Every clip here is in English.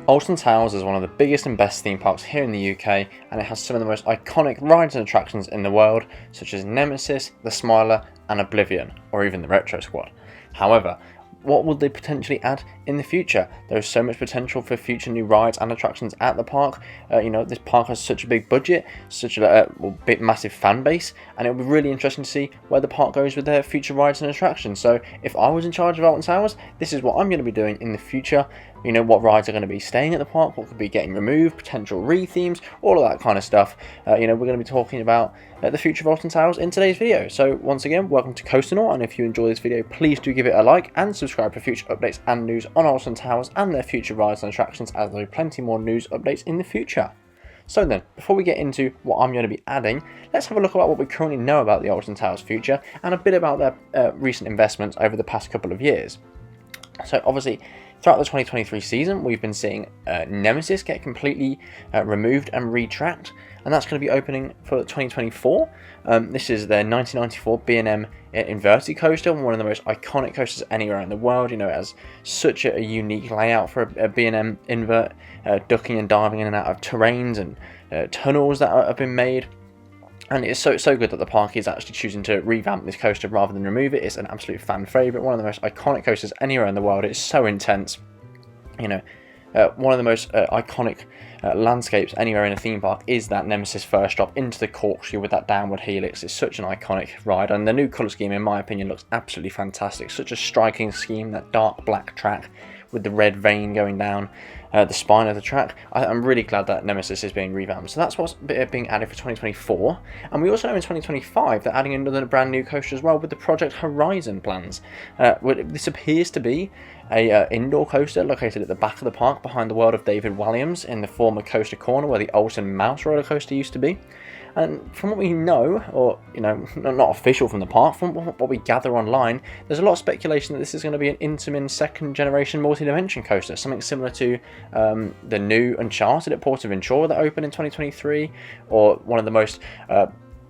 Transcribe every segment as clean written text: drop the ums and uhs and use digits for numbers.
Alton Towers is one of the biggest and best theme parks here in the UK, and it has some of the most iconic rides and attractions in the world, such as Nemesis, the Smiler and Oblivion, or even the Retrosquad. However, what will they potentially add in the future? There is so much potential for future new rides and attractions at the park. This park has such a big budget, such a big, massive fan base, and it'll be really interesting to see where the park goes with their future rides and attractions. So if I was in charge of Alton Towers, this is what I'm going to be doing in the future. What rides are going to be staying at the park, what could be getting removed, potential re-themes, all of that kind of stuff. We're going to be talking about the future of Alton Towers in today's video. So once again, welcome to Coasternaut, and if you enjoy this video, please do give it a like and subscribe for future updates and news on Alton Towers and their future rides and attractions, as there will be plenty more news updates in the future. So then, before we get into what I'm going to be adding, let's have a look at what we currently know about the Alton Towers future and a bit about their recent investments over the past couple of years. So obviously, throughout the 2023 season, we've been seeing Nemesis get completely removed and retracked, and that's going to be opening for 2024. This is their 1994 B&M inverted coaster, one of the most iconic coasters anywhere in the world. It has such a unique layout for a B&M invert, ducking and diving in and out of terrains and tunnels that have been made. And it's so good that the park is actually choosing to revamp this coaster rather than remove it. It's an absolute fan favourite, one of the most iconic coasters anywhere in the world. It's so intense. One of the most iconic landscapes anywhere in a theme park is that Nemesis first drop into the corkscrew with that downward helix. It's such an iconic ride, and the new colour scheme, in my opinion, looks absolutely fantastic. Such a striking scheme, that dark black track with the red vein going down the spine of the track. I'm really glad that Nemesis is being revamped. So that's what's being added for 2024. And we also know in 2025 they're adding another brand new coaster as well with the Project Horizon plans. This appears to be a indoor coaster located at the back of the park behind the world of David Walliams in the former Coaster Corner where the Alton Mouse roller coaster used to be. And from what we know, or not official from the park, from what we gather online, there's a lot of speculation that this is going to be an Intamin second generation multi-dimension coaster, something similar to the new Uncharted at Portaventura that opened in 2023, or one of the most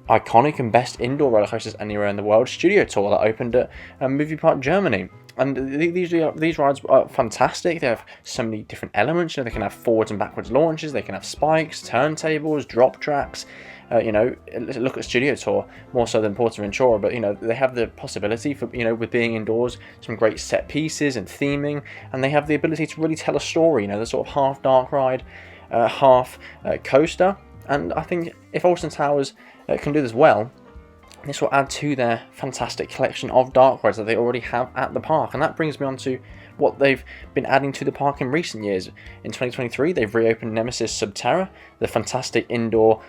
iconic and best indoor roller coasters anywhere in the world, Studio Tour, that opened at Movie Park Germany. And these rides are fantastic. They have so many different elements. They can have forwards and backwards launches. They can have spikes, turntables, drop tracks. Look at Studio Tour more so than Portaventura, but they have the possibility for with being indoors, some great set pieces and theming, and they have the ability to really tell a story. The sort of half dark ride, half coaster. And I think if Alton Towers can do this well, this will add to their fantastic collection of dark rides that they already have at the park. And that brings me on to what they've been adding to the park in recent years. In 2023, they've reopened Nemesis Sub-Terra, the fantastic indoor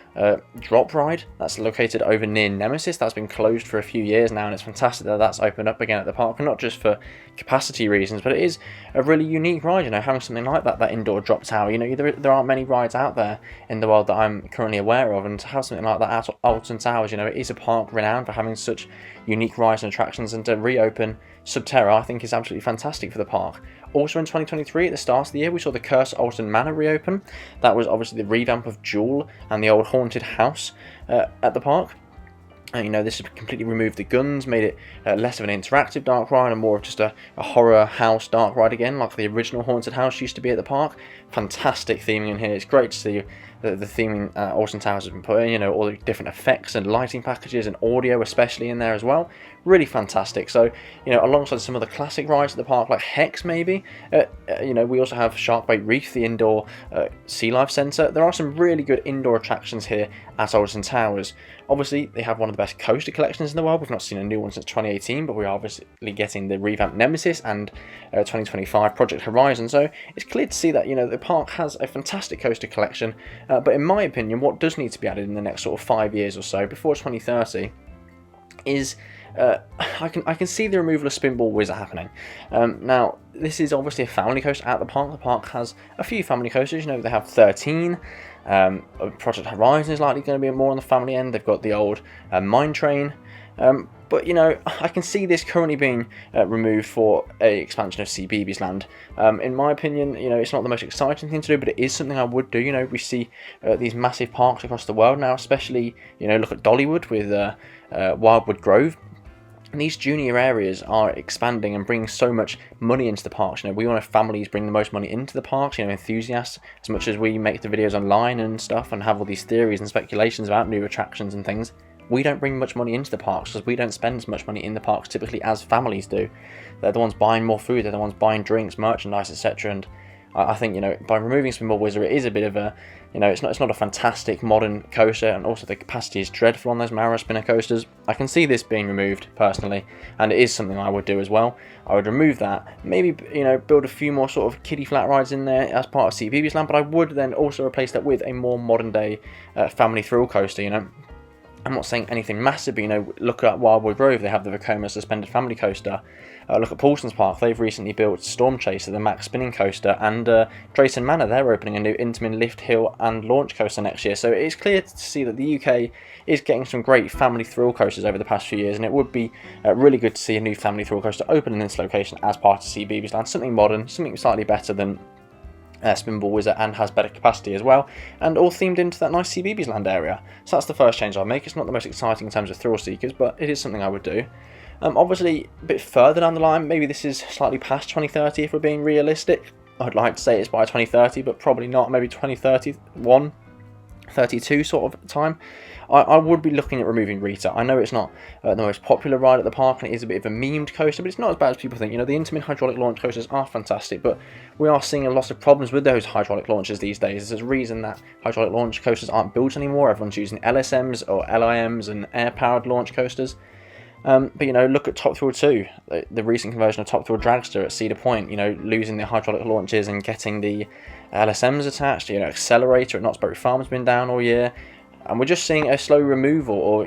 drop ride that's located over near Nemesis. That's been closed for a few years now, and it's fantastic that that's opened up again at the park, and not just for capacity reasons, but it is a really unique ride, having something like that indoor drop tower. There aren't many rides out there in the world that I'm currently aware of, and to have something like that at Alton Towers, it is a park renowned for having such unique rides and attractions, and to reopen Sub-Terra, I think, is absolutely fantastic for the park. Also in 2023, at the start of the year, we saw the Curse Alton Manor reopen. That was obviously the revamp of Jewel and the old haunted house at the park. And this has completely removed the guns, made it less of an interactive dark ride and more of just a horror house dark ride again, like the original haunted house used to be at the park. Fantastic theming in here. It's great to see the theming Alton Towers has been put in, all the different effects and lighting packages and audio especially in there as well. Really fantastic. So, alongside some of the classic rides at the park, like Hex maybe, we also have Sharkbait Reef, the indoor sea life centre. There are some really good indoor attractions here at Alton Towers. Obviously, they have one of the best coaster collections in the world. We've not seen a new one since 2018, but we are obviously getting the revamped Nemesis and 2025 Project Horizon. So it's clear to see that, the park has a fantastic coaster collection. But in my opinion, what does need to be added in the next sort of 5 years or so, before 2030, is I can see the removal of Spinball Wizard happening. Now, this is obviously a family coaster at the park. The park has a few family coasters. They have 13. Project Horizon is likely going to be more on the family end. They've got the old Mine Train. But I can see this currently being removed for a expansion of CBeebies Land. In my opinion, it's not the most exciting thing to do, but it is something I would do. We see these massive parks across the world now, especially look at Dollywood with Wildwood Grove. And these junior areas are expanding and bringing so much money into the parks. We want to families bring the most money into the parks, enthusiasts. As much as we make the videos online and stuff and have all these theories and speculations about new attractions and things, we don't bring much money into the parks because we don't spend as much money in the parks typically as families do. They're the ones buying more food, they're the ones buying drinks, merchandise, etc. And I think, by removing Spinball Wizard, it is a bit of a, it's not a fantastic modern coaster, and also the capacity is dreadful on those Mara spinner coasters. I can see this being removed personally, and it is something I would do as well. I would remove that, maybe build a few more sort of kiddie flat rides in there as part of CBeebies Land, but I would then also replace that with a more modern day family thrill coaster. I'm not saying anything massive, but look at Wildwood Grove, they have the Vekoma suspended family coaster. Look at Paulson's Park, they've recently built Storm Chaser, the Max spinning coaster, and Drayton Manor, they're opening a new Intamin lift, hill and launch coaster next year. So it's clear to see that the UK is getting some great family thrill coasters over the past few years, and it would be really good to see a new family thrill coaster open in this location as part of CBeebies Land, something modern, something slightly better than Spinball Wizard, and has better capacity as well, and all themed into that nice CBeebies Land area. So that's the first change I'll make. It's not the most exciting in terms of thrill seekers, but it is something I would do. Obviously, a bit further down the line, maybe this is slightly past 2030 if we're being realistic. I'd like to say it's by 2030, but probably not, maybe 2031, 32 sort of time. I would be looking at removing Rita. I know it's not the most popular ride at the park, and it is a bit of a memed coaster, but it's not as bad as people think. The Intamin hydraulic launch coasters are fantastic, but we are seeing a lot of problems with those hydraulic launches these days. There's a reason that hydraulic launch coasters aren't built anymore. Everyone's using LSMs or LIMs and air-powered launch coasters. But look at Top Thrill 2, the recent conversion of Top Thrill Dragster at Cedar Point, losing the hydraulic launches and getting the LSMs attached. Accelerator at Knott's Berry Farm has been down all year, and we're just seeing a slow removal or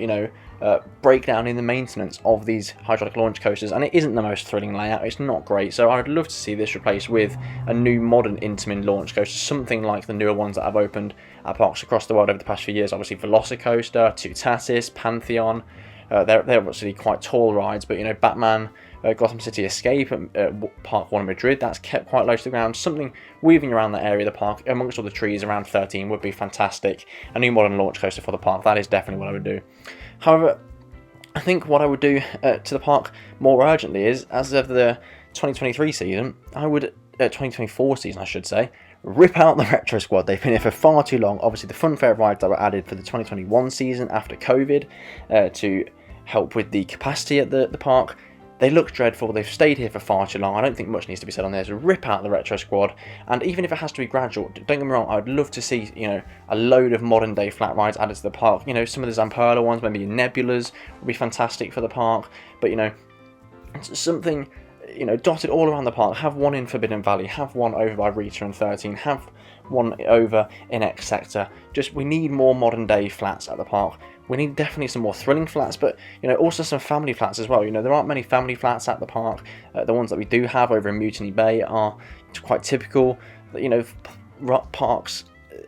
breakdown in the maintenance of these hydraulic launch coasters, and it isn't the most thrilling layout. It's not great, so I'd love to see this replaced with a new modern Intamin launch coaster, something like the newer ones that have opened at parks across the world over the past few years. Obviously Velocicoaster, Tutatis, Pantheon. They're obviously quite tall rides, but Batman, Gotham City Escape at Park 1 in Madrid, that's kept quite low to the ground. Something weaving around that area of the park, amongst all the trees around 13, would be fantastic. A new modern launch coaster for the park, that is definitely what I would do. However, I think what I would do to the park more urgently is, as of the 2023 season, 2024 season I should say, rip out the Retrosquad. They've been here for far too long. Obviously the funfair rides that were added for the 2021 season after COVID to help with the capacity at the park, they look dreadful. They've stayed here for far too long. I don't think much needs to be said on there. So rip out the Retrosquad, and even if it has to be gradual, don't get me wrong, I would love to see a load of modern day flat rides added to the park. Some of the Zamperla ones, maybe Nebulas, would be fantastic for the park, but something dotted all around the park. Have one in Forbidden Valley, have one over by Rita and 13, have one over in X Sector. We need more modern day flats at the park. We need definitely some more thrilling flats, but also some family flats as well. There aren't many family flats at the park. The ones that we do have over in Mutiny Bay are quite typical. Parks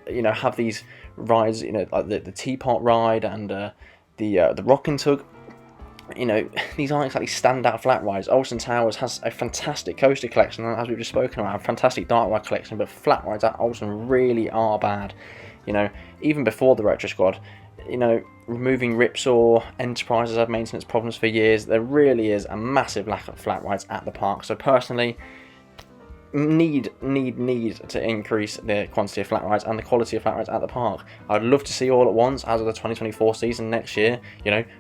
have these rides, like the Teapot ride and the Rockin' Tug. These aren't exactly standout flat rides. Alton Towers has a fantastic coaster collection, as we've just spoken about, a fantastic dark ride collection, but flat rides at Alton really are bad. Even before the Retrosquad, removing Ripsaw, Enterprises had maintenance problems for years. There really is a massive lack of flat rides at the park. So personally, need to increase the quantity of flat rides and the quality of flat rides at the park. I'd love to see all at once, as of the 2024 season next year,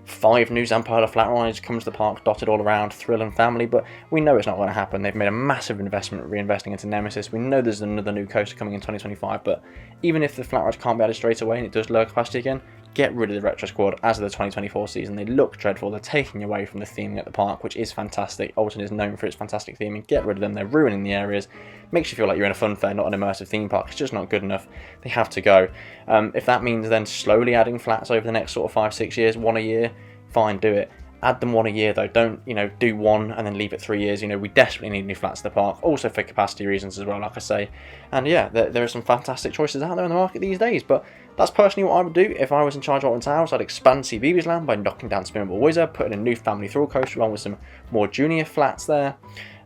5 new Zamperla flat rides come to the park, dotted all around, Thrill and Family, but we know it's not going to happen. They've made a massive investment reinvesting into Nemesis. We know there's another new coaster coming in 2025, but even if the flat rides can't be added straight away and it does lower capacity again, get rid of the Retrosquad as of the 2024 season. They look dreadful. They're taking away from the theming at the park, which is fantastic. Alton is known for its fantastic theming. Get rid of them. They're ruining the areas. Makes you feel like you're in a fun fair, not an immersive theme park. It's just not good enough. They have to go. If that means then slowly adding flats over the next sort of 5-6 years, one a year, fine, do it. Add them one a year though. Don't do one and then leave it 3 years. We desperately need new flats at the park, also for capacity reasons as well, like I say. And yeah, there are some fantastic choices out there in the market these days, but that's personally what I would do if I was in charge of Alton Towers. I'd expand CBeebies Land by knocking down Spinball Wizard, putting a new family thrill coaster along with some more junior flats there.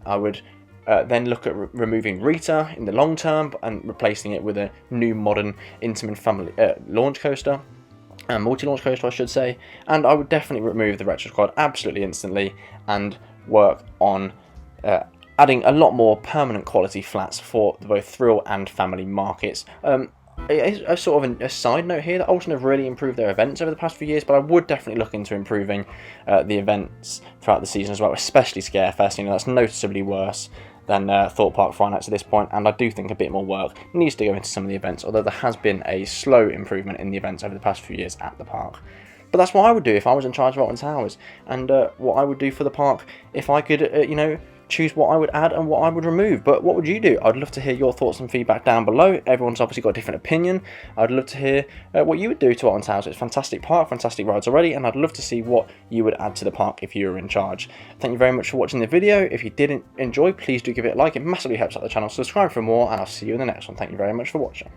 I would then look at removing Rita in the long term and replacing it with a new modern Intamin family launch coaster. multi-launch coaster I should say, and I would definitely remove the Retrosquad absolutely instantly and work on adding a lot more permanent quality flats for both thrill and family markets. A sort of a side note here that Alton have really improved their events over the past few years, but I would definitely look into improving the events throughout the season as well, especially Scarefest. You know, that's noticeably worse than Thought Park Friday Nights at this point, and I do think a bit more work needs to go into some of the events, although there has been a slow improvement in the events over the past few years at the park. But that's what I would do if I was in charge of Alton Towers, and what I would do for the park if I could, you know, choose what I would add and what I would remove. But what would you do? I'd love to hear your thoughts and feedback down below. Everyone's obviously got a different opinion. I'd love to hear what you would do to Alton Towers. It's a fantastic park, fantastic rides already, and I'd love to see what you would add to the park if you were in charge. Thank you very much for watching the video. If you did enjoy, please do give it a like. It massively helps out the channel. Subscribe for more, and I'll see you in the next one. Thank you very much for watching.